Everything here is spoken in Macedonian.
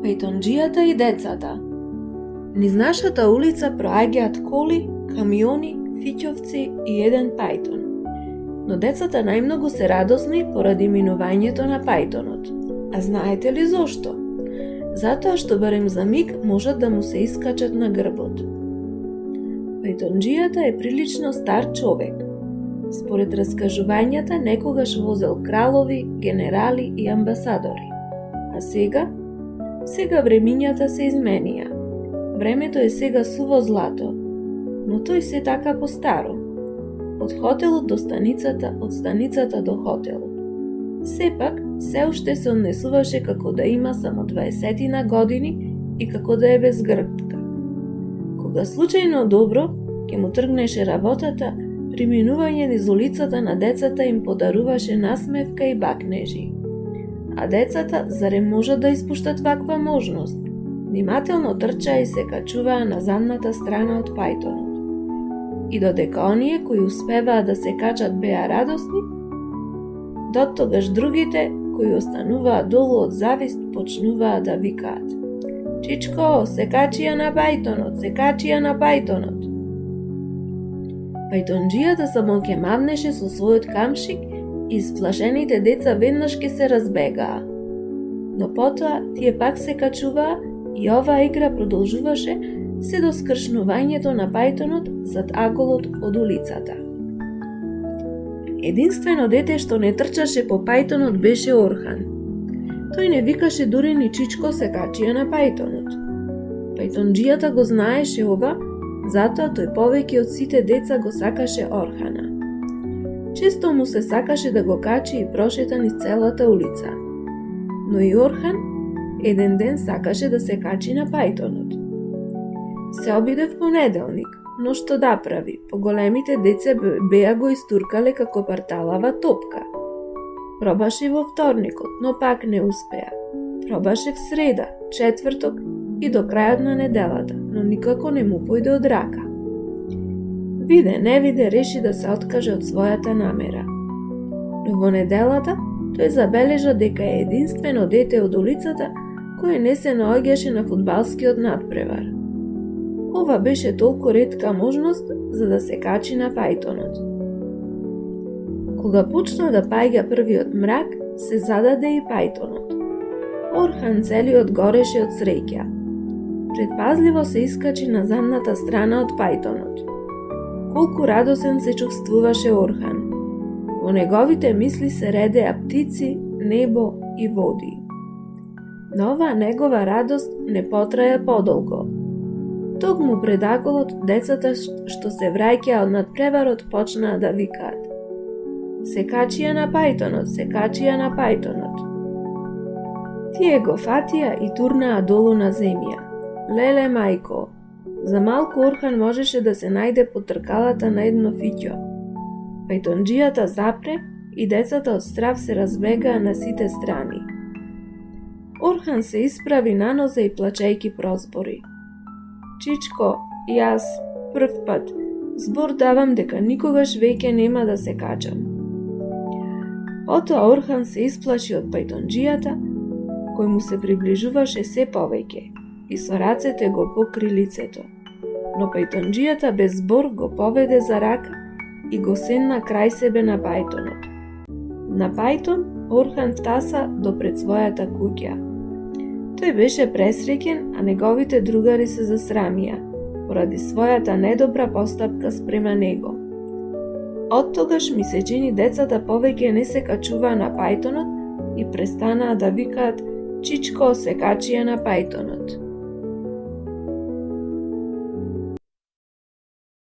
Пајтонџијата и децата. Низ нашата улица проаѓаат коли, камиони, фиќовци и еден пајтон. Но децата најмногу се радосни поради минувањето на пајтонот. А знаете ли зошто? Затоа што барем за миг можат да му се искачат на грбот. Пајтонџијата е прилично стар човек. Според раскажувањата некогаш возел кралови, генерали и амбасадори. А сега времињата се изменија. Времето е сега суво злато, но тој се така постаро. Од хотелот до станицата, од станицата до хотелот. Сепак, се уште се однесуваше како да има само 20 години и како да е без грбка. Кога случајно добро ќе му тргнеше работата, преминување низ улицата на децата им подаруваше насмевка и бакнежи. А децата зарем можат да испуштат ваква можност? Внимателно трчаа и се качуваа на задната страна од пајтонот. И додека оние кои успеваа да се качат беа радосни, доттогаш другите кои остануваа долу од завист почнуваа да викаат: "Чичко, се качија на пајтонот, се качија на пајтонот." Пајтонџијата само ќе мавнеше со својот камшик и исплашените деца веднаш ќе се разбегаа. Но потоа тие пак се качуваа и оваа игра продолжуваше се до скршнувањето на пајтонот зад аголот од улицата. Единствено дете што не трчаше по пајтонот беше Орхан. Тој не викаше дури ни Чичко, се качија на пајтонот. Пајтонџијата го знаеше ова, затоа тој повеќе од сите деца го сакаше Орхана. Често му се сакаше да го качи и прошета низ целата улица. Но и Орхан еден ден сакаше да се качи на пајтонот. Се обиде в понеделник, но што да прави, поголемите деца беа го истуркале како парталава топка. Пробаше во вторникот, но пак не успеа. Пробаше в среда, четврток и до крајот на неделата, но никако не му појде од рака. Виде, не виде, реши да се откаже од својата намера. Но во неделата тој забележа дека е единствено дете од улицата кој не се наоѓаше на фудбалскиот надпревар. Ова беше толку ретка можност за да се качи на пајтонот. Кога почна да паѓа првиот мрак, се зададе и пајтонот. Орхан целиот гореше од среќа. Предпазливо се искачи на задната страна од пајтонот. Колку радосен се чувствуваше Орхан. Во неговите мисли се редеа птици, небо и води. Но оваа негова радост не потраја подолго. Токму пред аголот децата што се враќаа од надпреварот почнаа да викаат: "Се качија на пајтонот, се качија на пајтонот." Тие го фатија и турнаа долу на земја. Леле мајко, за малку Орхан можеше да се најде под тркалата на едно фиќо. Пајтонџијата запре и децата од страв се разбегаа на сите страни. Орхан се исправи на нозе и плачејки прозбори: "Чичко, јас, прв пат, збор давам дека никогаш веќе нема да се качам." Потоа Орхан се исплаши од пајтонџијата, кој му се приближуваше се повеќе и со рацете го покри лицето. Но пајтонџијата без збор го поведе за рака и го седна крај себе на пајтонот. На пајтон Орхан втаса до пред својата куќа. Тој беше пресреќен, а неговите другари се засрамија поради својата недобра постапка спрема него. Оттогаш ми се чини децата повеќе не се качуваа на пајтонот и престанаа да викаат: "Чичко, се качија на пајтонот."